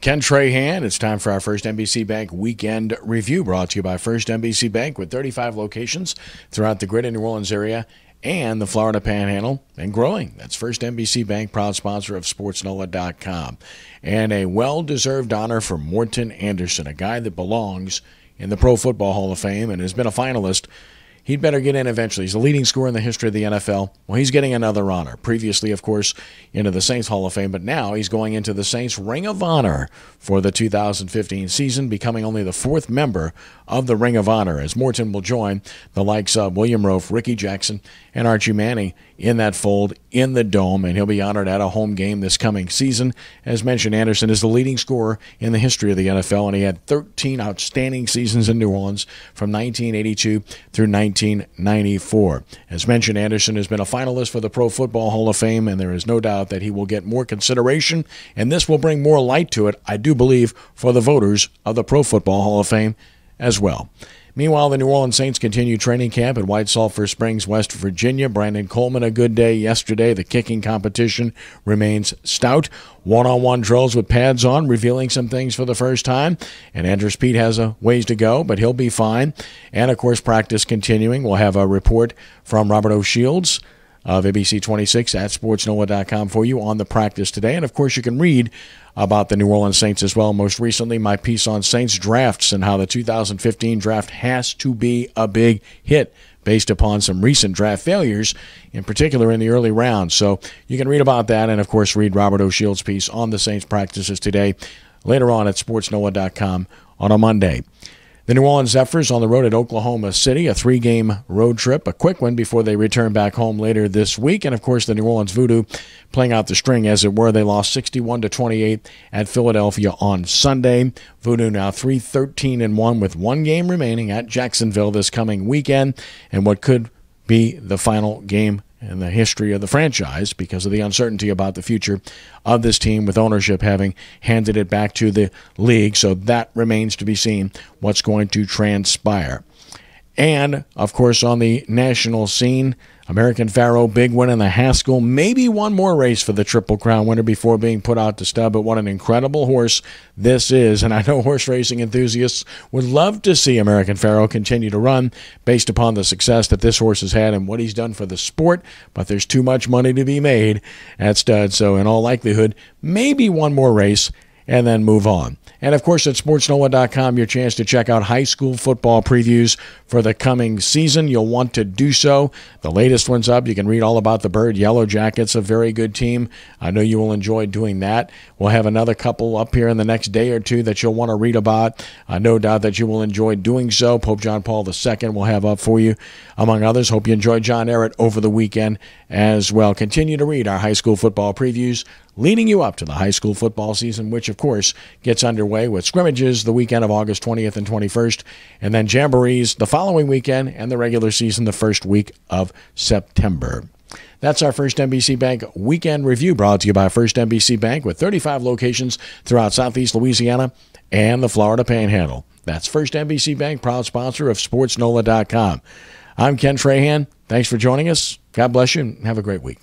Ken Trahan. It's time for our First NBC Bank Weekend Review, brought to you by First NBC Bank, with 35 locations throughout the greater New Orleans area and the Florida Panhandle, and growing. That's First NBC Bank, proud sponsor of SportsNola.com. And a well-deserved honor for Morten Anderson, a guy that belongs in the Pro Football Hall of Fame and has been a finalist. He'd better get in eventually. He's the leading scorer in the history of the NFL. Well, he's getting another honor. Previously, of course, into the Saints Hall of Fame, but now he's going into the Saints Ring of Honor for the 2015 season, becoming only the fourth member of the Ring of Honor, as Morten will join the likes of William Roaf, Ricky Jackson, and Archie Manning in that fold in the Dome, and he'll be honored at a home game this coming season. As mentioned, Anderson is the leading scorer in the history of the NFL, and he had 13 outstanding seasons in New Orleans from 1982 through 1994. As mentioned, Anderson has been a finalist for the Pro Football Hall of Fame, and there is no doubt that he will get more consideration, and this will bring more light to it, I do believe, for the voters of the Pro Football Hall of Fame as well. Meanwhile, the New Orleans Saints continue training camp at White Sulphur Springs, West Virginia. Brandon Coleman, a good day yesterday. The kicking competition remains stout. One-on-one drills with pads on, revealing some things for the first time. And Andrews Pete has a ways to go, but he'll be fine. And, of course, practice continuing. We'll have a report from Robert O'Shields of ABC 26 at SportsNola.com for you on the practice today. And, of course, you can read about the New Orleans Saints as well. Most recently, my piece on Saints drafts and how the 2015 draft has to be a big hit based upon some recent draft failures, in particular in the early rounds. So you can read about that and, of course, read Robert O'Shields' piece on the Saints practices today later on at SportsNola.com on a Monday. The New Orleans Zephyrs on the road at Oklahoma City, a 3-game road trip, a quick one before they return back home later this week. And, of course, the New Orleans Voodoo playing out the string, as it were. They lost 61-28 at Philadelphia on Sunday. Voodoo now 3-13-1 with one game remaining at Jacksonville this coming weekend, and what could be the final game in the history of the franchise because of the uncertainty about the future of this team, with ownership having handed it back to the league. So that remains to be seen what's going to transpire. And, of course, on the national scene, American Pharoah, big win in the Haskell. Maybe one more race for the Triple Crown winner before being put out to stud, but what an incredible horse this is. And I know horse racing enthusiasts would love to see American Pharoah continue to run based upon the success that this horse has had and what he's done for the sport, but there's too much money to be made at stud. So in all likelihood, maybe one more race and then move on. And, of course, at SportsNola.com, your chance to check out high school football previews for the coming season. You'll want to do so. The latest one's up. You can read all about the Bird Yellow Jackets, a very good team. I know you will enjoy doing that. We'll have another couple up here in the next day or two that you'll want to read about. No doubt that you will enjoy doing so. Pope John Paul II will have up for you, among others. Hope you enjoyed John Ehret over the weekend as well. Continue to read our high school football previews, leading you up to the high school football season, which, of course, gets underway with scrimmages the weekend of August 20th and 21st, and then jamborees the following weekend, and the regular season the first week of September. That's our First NBC Bank Weekend Review, brought to you by First NBC Bank, with 35 locations throughout Southeast Louisiana and the Florida Panhandle. That's First NBC Bank, proud sponsor of SportsNola.com. I'm Ken Trahan. Thanks for joining us. God bless you, and have a great week.